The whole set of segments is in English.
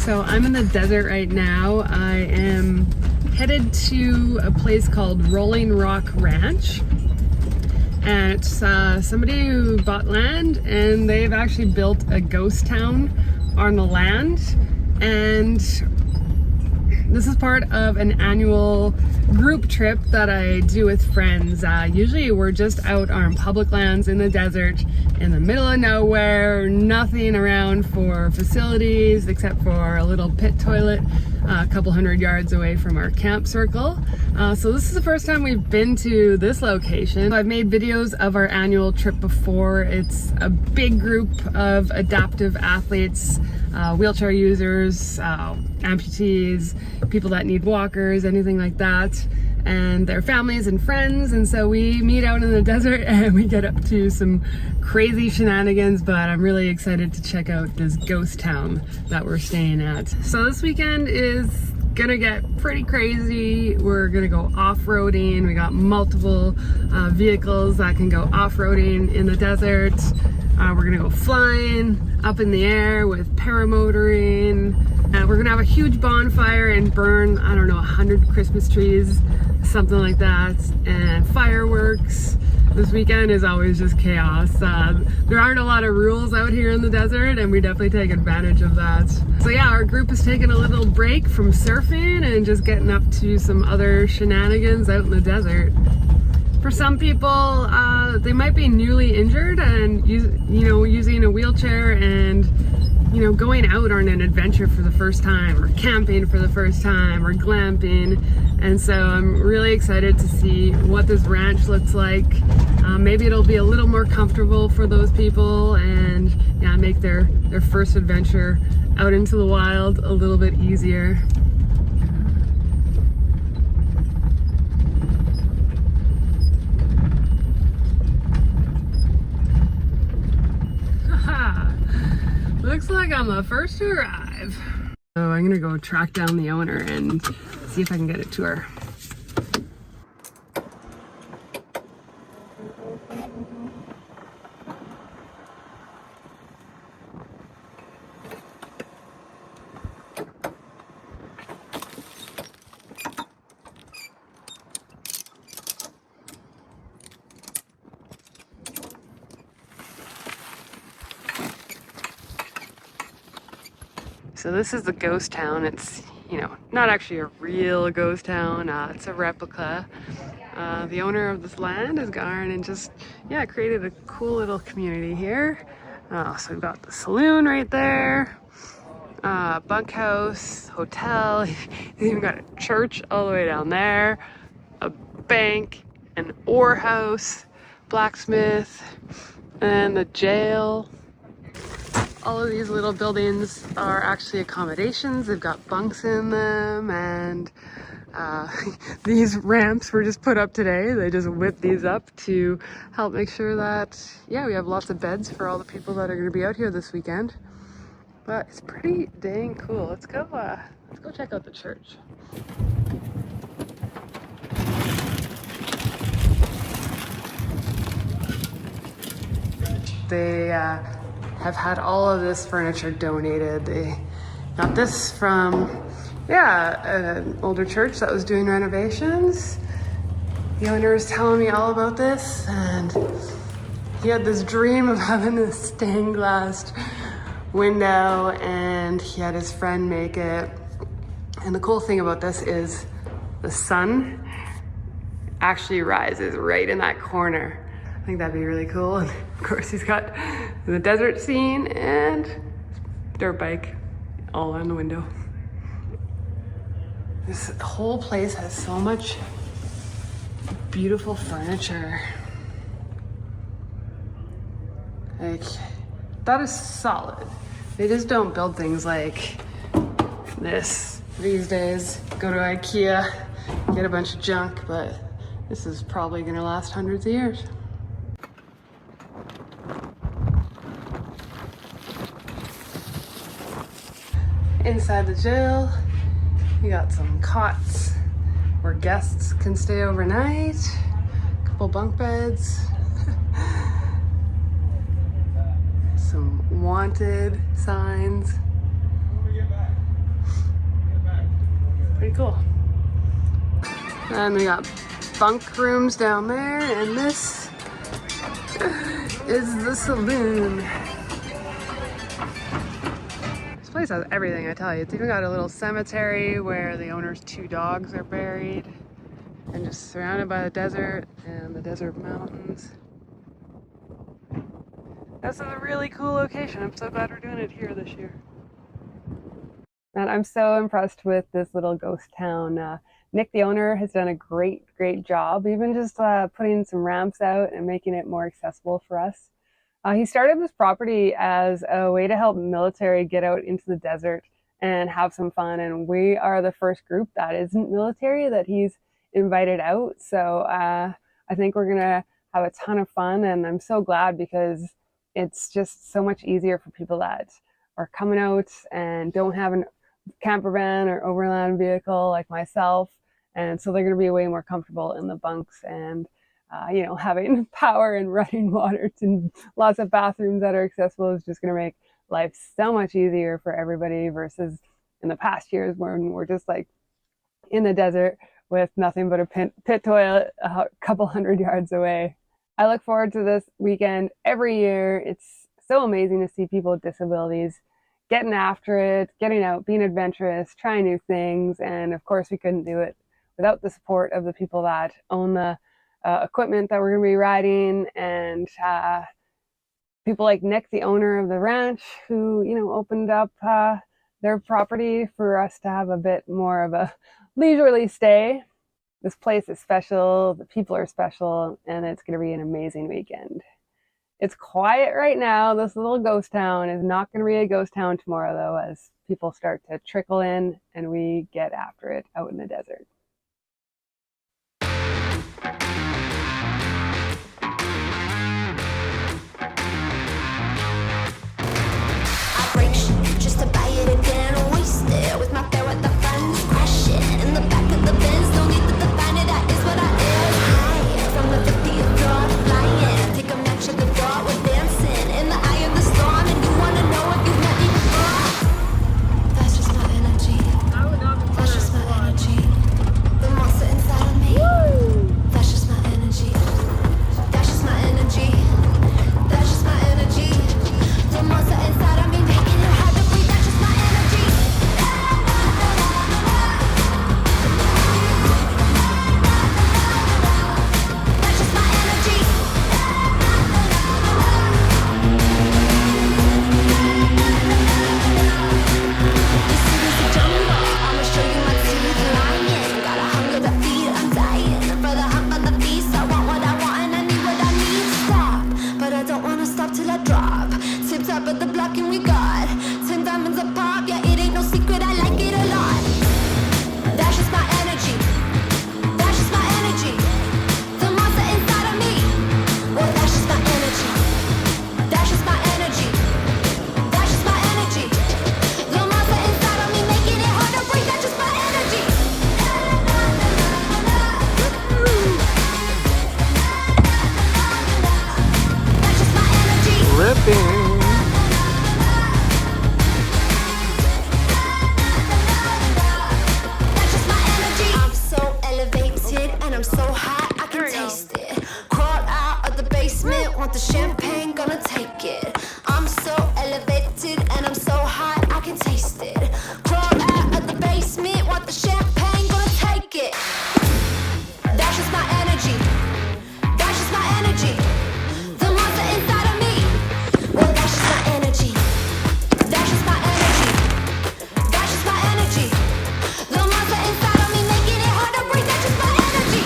So I'm in the desert right now. I am headed to a place called Rolling Rock Ranch. And it's somebody who bought land and they've actually built a ghost town on the land. And this is part of an annual group trip that I do with friends. Usually we're just out on public lands in the desert, in the middle of nowhere, nothing around for facilities except for a little pit toilet a couple hundred yards away from our camp circle. So this is the first time we've been to this location. I've made videos of our annual trip before. It's a big group of adaptive athletes, wheelchair users, amputees, people that need walkers, anything like that, and their families and friends. And so we meet out in the desert and we get up to some crazy shenanigans, but I'm really excited to check out this ghost town that we're staying at. So this weekend is gonna get pretty crazy. We're gonna go off-roading. We got multiple vehicles that can go off-roading in the desert. We're gonna go flying up in the air with paramotoring. We're gonna have a huge bonfire and burn, I don't know, 100 Christmas trees, something like that, and fireworks. This weekend is always just chaos. There aren't a lot of rules out here in the desert, and we definitely take advantage of that. So yeah, our group is taking a little break from surfing and just getting up to some other shenanigans out in the desert. For some people, they might be newly injured and using a wheelchair and going out on an adventure for the first time, or camping for the first time, or glamping. And so I'm really excited to see what this ranch looks like. Maybe it'll be a little more comfortable for those people and yeah, make their first adventure out into the wild a little bit easier. Looks like I'm the first to arrive. So I'm gonna go track down the owner and see if I can get a tour. So this is the ghost town. It's, not actually a real ghost town. It's a replica. The owner of this land has gone and just, created a cool little community here. So we've got the saloon right there, bunkhouse, hotel. He's even got a church all the way down there, a bank, an ore house, blacksmith, and the jail. All of these little buildings are actually accommodations. They've got bunks in them, and these ramps were just put up today. They just whipped these up to help make sure that, we have lots of beds for all the people that are going to be out here this weekend. But it's pretty dang cool. Let's go check out the church. They have had all of this furniture donated. They got this from, an older church that was doing renovations. The owner was telling me all about this, and he had this dream of having a stained glass window, and he had his friend make it. And the cool thing about this is the sun actually rises right in that corner. I think that'd be really cool. And of course, he's got the desert scene and dirt bike all on the window. This whole place has so much beautiful furniture. Like, that is solid. They just don't build things like this these days. Go to IKEA, get a bunch of junk, but this is probably gonna last hundreds of years. Inside the jail, you got some cots where guests can stay overnight, a couple bunk beds, some wanted signs. Pretty cool. And we got bunk rooms down there, and this is the saloon. This place has everything, I tell you. It's even got a little cemetery where the owner's 2 dogs are buried, and just surrounded by the desert and the desert mountains. This is a really cool location. I'm so glad we're doing it here this year. And I'm so impressed with this little ghost town. Nick, the owner, has done a great job, even just putting some ramps out and making it more accessible for us. He started this property as a way to help military get out into the desert and have some fun. And we are the first group that isn't military that he's invited out. So I think we're gonna have a ton of fun, and I'm so glad because it's just so much easier for people that are coming out and don't have a campervan or overland vehicle like myself. And so they're going to be way more comfortable in the bunks, and having power and running water and lots of bathrooms that are accessible is just going to make life so much easier for everybody versus in the past years when we're just like in the desert with nothing but a pit toilet a couple hundred yards away. I look forward to this weekend every year. It's so amazing to see people with disabilities getting after it, getting out, being adventurous, trying new things. And of course, we couldn't do it without the support of the people that own the equipment that we're going to be riding, and people like Nick, the owner of the ranch, who opened up their property for us to have a bit more of a leisurely stay. This place is special, the people are special, and it's going to be an amazing weekend. It's quiet right now. This little ghost town is not going to be a ghost town tomorrow, though, as people start to trickle in and we get after it out in the desert. Just to buy it again and waste it with my fair with the friends crashing in the back of the Benz. No need to define it, that is what I is. High from the 50th floor, flying. Take a match at the door, we're dancing in the eye of the storm, and you wanna know if you've met me before. That's just my energy. That's just my energy. The monster inside of me. That's just my energy. That's just my energy. That's just my energy. The monster inside of me making it hard to breathe. That's just my energy. That's just my energy. This city's a jungle. I'ma show you my teeth lying. Got a hunger to feed, I'm dying. For the hump of the feast, I want what I want and I need what I need. Stop, but I don't wanna stop till I drop. Tip top of the block and we got 10 diamonds a pop. Yeah, it ain't no secret, I like it a lot. That's just my energy. That's just my energy. The monster inside of me. Well, that's just my energy. That's just my energy. That's just my energy. The monster inside of me making it hard to breathe. That's just my energy. That's just my energy. Ripping. That's just my energy. I'm so elevated and I'm so hot, I can taste it. Crawl out of the basement, want the champagne, gonna take it. I'm so elevated and I'm so hot, I can taste it. Crawl out of the basement, want the champagne, gonna take it. That's just my energy. That's just my energy. The monster inside of me. Well, that's just my energy. That's just my energy. That's just my energy. The monster inside of me making it hard to breathe. That's just my energy.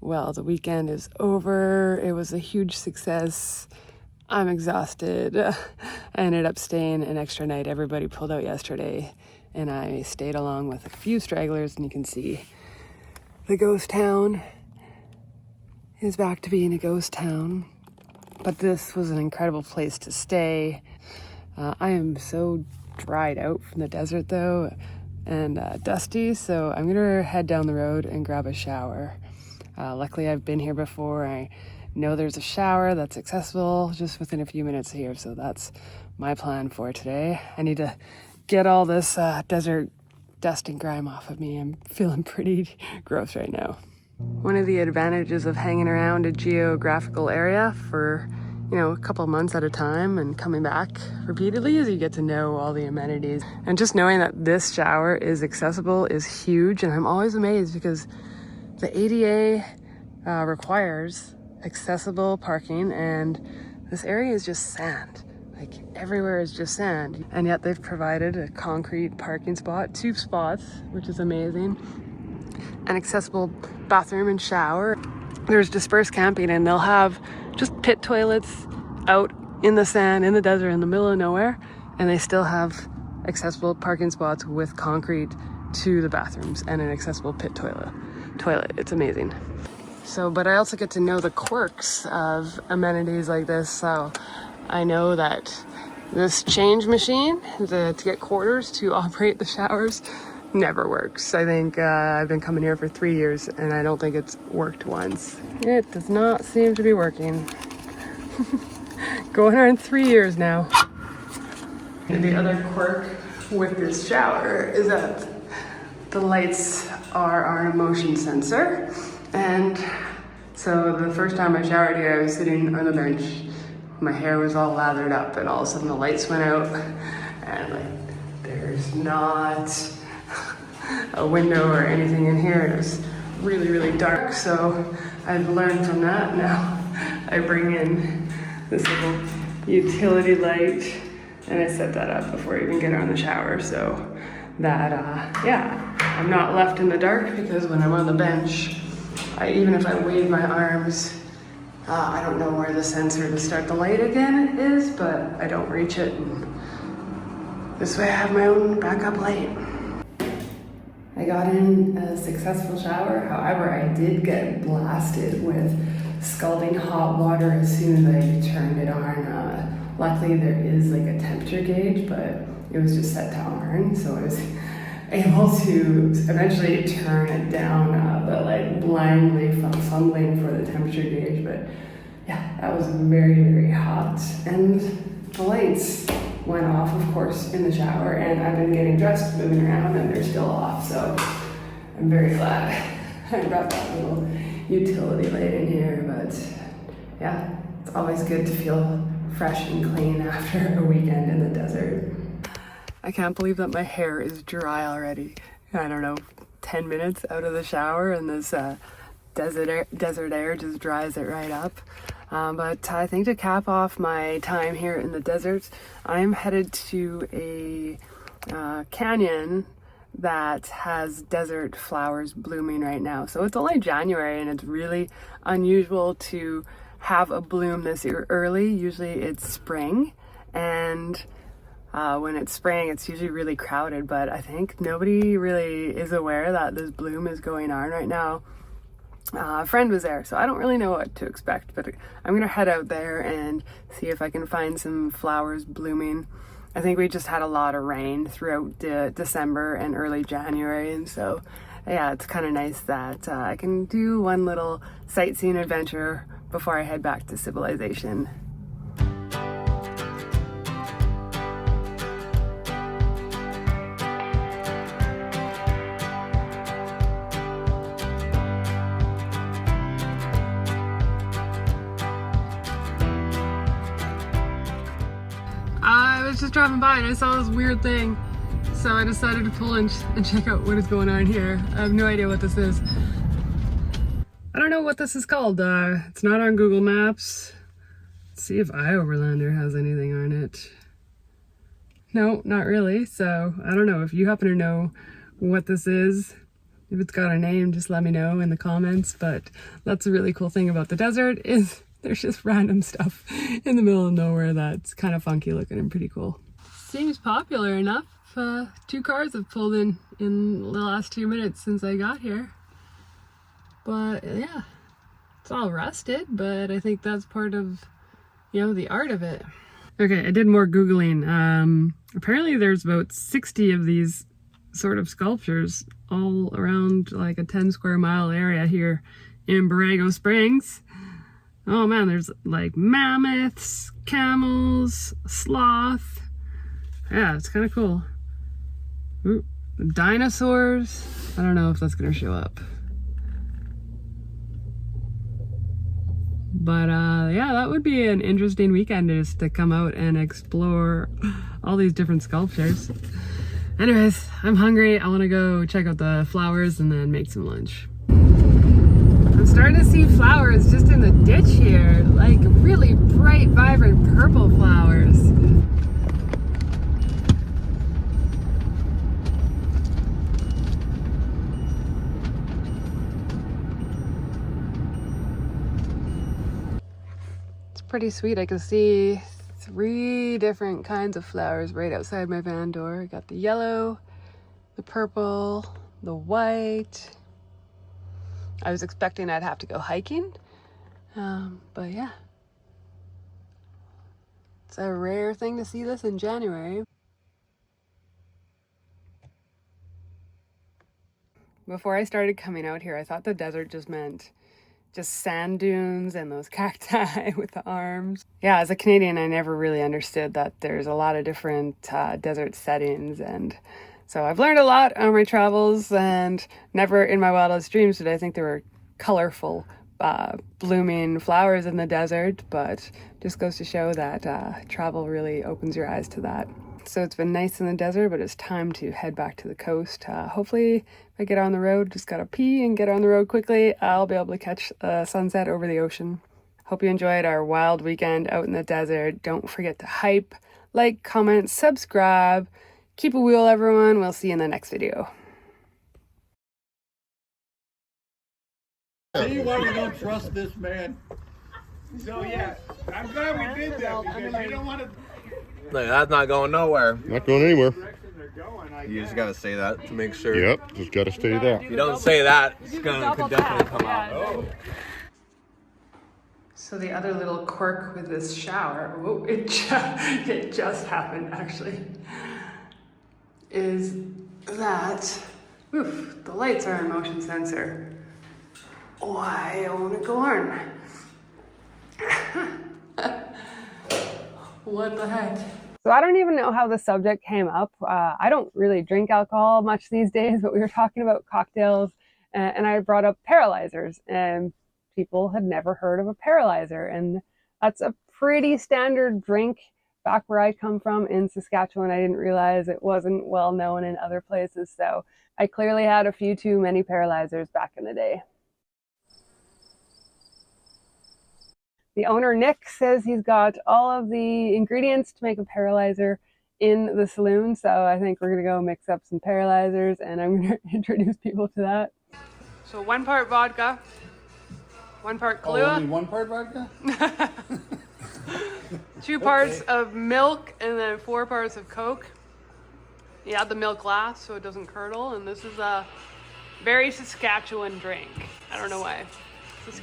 Well, the weekend is over. It was a huge success. I'm exhausted. I ended up staying an extra night. Everybody pulled out yesterday, and I stayed along with a few stragglers, and you can see the ghost town is back to being a ghost town. But this was an incredible place to stay. I am so dried out from the desert, though, and dusty, so I'm gonna head down the road and grab a shower. Luckily, I've been here before. I know there's a shower that's accessible just within a few minutes here. So that's my plan for today. I need to get all this desert dust and grime off of me. I'm feeling pretty gross right now. One of the advantages of hanging around a geographical area for, you know, a couple of months at a time and coming back repeatedly is you get to know all the amenities. And just knowing that this shower is accessible is huge. And I'm always amazed because the ADA requires accessible parking, and this area is just sand. Like everywhere is just sand. And yet they've provided a concrete parking spot, 2 spots, which is amazing. An accessible bathroom and shower. There's dispersed camping, and they'll have just pit toilets out in the sand, in the desert, in the middle of nowhere, and they still have accessible parking spots with concrete to the bathrooms and an accessible pit toilet. It's amazing. So, but I also get to know the quirks of amenities like this. So I know that this change machine to get quarters to operate the showers never works. I think I've been coming here for 3 years and I don't think it's worked once. It does not seem to be working. Going on 3 years now. And the other quirk with this shower is that the lights are our motion sensor. And so the first time I showered here, I was sitting on the bench. My hair was all lathered up, and all of a sudden the lights went out, and like there's not a window or anything in here. It was really, really dark. So I've learned from that. Now I bring in this little utility light, and I set that up before I even get on the shower, so that yeah, I'm not left in the dark, because when I'm on the bench, even if I wave my arms, I don't know where the sensor to start the light again is, but I don't reach it. And this way I have my own backup light. I got in a successful shower. However, I did get blasted with scalding hot water as soon as I turned it on. Luckily there is like a temperature gauge, but it was just set to on, so I was able to eventually turn it down, but like blindly fumbling for the temperature gauge. But yeah, that was very, very hot. And the lights went off, of course, in the shower, and I've been getting dressed, moving around, and they're still off. So I'm very glad I brought that little utility light in here. But yeah, it's always good to feel fresh and clean after a weekend in the desert. I can't believe that my hair is dry already. I don't know, 10 minutes out of the shower, and this desert air just dries it right up. But I think to cap off my time here in the desert, I'm headed to a canyon that has desert flowers blooming right now. So it's only January, and it's really unusual to have a bloom this early. Usually it's spring, and when it's spring, it's usually really crowded, but I think nobody really is aware that this bloom is going on right now. A friend was there, so I don't really know what to expect, but I'm gonna head out there and see if I can find some flowers blooming. I think we just had a lot of rain throughout December and early January, and so yeah, it's kind of nice that I can do one little sightseeing adventure before I head back to civilization. I was just driving by and I saw this weird thing, so I decided to pull in and check out what is going on here. I have no idea what this is. I don't know what this is called. It's not on Google Maps. Let's see if iOverlander has anything on it. No, not really. So I don't know if you happen to know what this is. If it's got a name, just let me know in the comments. But that's a really cool thing about the desert, is there's just random stuff in the middle of nowhere that's kind of funky looking and pretty cool. Seems popular enough. 2 cars have pulled in the last 2 minutes since I got here. But yeah, it's all rusted, but I think that's part of, you know, the art of it. Okay, I did more Googling. Apparently there's about 60 of these sort of sculptures all around like a 10 square mile area here in Borrego Springs. Oh man, there's like mammoths, camels, sloth. Yeah, it's kind of cool. Ooh, dinosaurs. I don't know if that's gonna show up. But yeah, that would be an interesting weekend, just to come out and explore all these different sculptures. Anyways, I'm hungry. I want to go check out the flowers and then make some lunch. I'm starting to see flowers just in the ditch here, like really bright, vibrant purple flowers. It's pretty sweet. I can see 3 different kinds of flowers right outside my van door. I got the yellow, the purple, the white. I was expecting I'd have to go hiking, but yeah. It's a rare thing to see this in January. Before I started coming out here, I thought the desert just meant just sand dunes and those cacti with the arms. Yeah, as a Canadian, I never really understood that there's a lot of different desert settings, and so I've learned a lot on my travels, and never in my wildest dreams did I think there were colorful blooming flowers in the desert, but just goes to show that travel really opens your eyes to that. So it's been nice in the desert, but it's time to head back to the coast. Hopefully, if I get on the road, just gotta pee and get on the road quickly, I'll be able to catch a sunset over the ocean. Hope you enjoyed our wild weekend out in the desert. Don't forget to hype, like, comment, subscribe. Keep a wheel, everyone. We'll see you in the next video. See why we don't trust this man. So yeah, I'm glad we did that because you don't want to. Look, that's not going nowhere. Not going anywhere. You just gotta say that to make sure. Yep, just gotta stay there. If you don't say that, it's gonna could definitely come out. Oh. So the other little quirk with this shower, oh, it just happened actually, is that, oof, the lights are a motion sensor. Why own a corn? What the heck? So I don't even know how the subject came up. I don't really drink alcohol much these days, but we were talking about cocktails, and I brought up paralyzers, and people had never heard of a paralyzer, and that's a pretty standard drink back where I come from in Saskatchewan. I didn't realize it wasn't well known in other places, so I clearly had a few too many paralyzers back in the day. The owner, Nick, says he's got all of the ingredients to make a paralyzer in the saloon, so I think we're gonna go mix up some paralyzers, and I'm gonna introduce people to that. So 1 part vodka, 1 part Kahlua. Only 1 part vodka? 2 parts of milk, and then 4 parts of Coke. You add the milk last so it doesn't curdle, and this is a very Saskatchewan drink. I don't know why.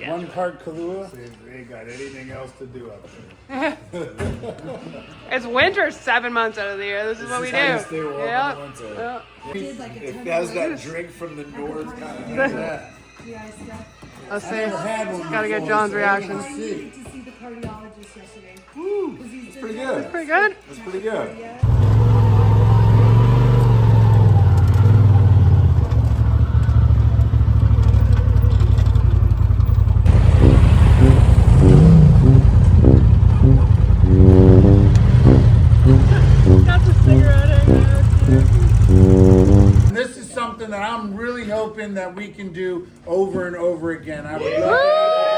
1 part Kahlua? They ain't got anything else to do up there. It's winter 7 months out of the year. This is what we do. Yeah. It has that drink from the north kind of that. Let's see. Gotta get John's reaction. I needed to see the cardiologist yesterday. It's pretty good. It's pretty good. It's pretty good. Yeah. This is something that I'm really hoping that we can do over and over again. I would love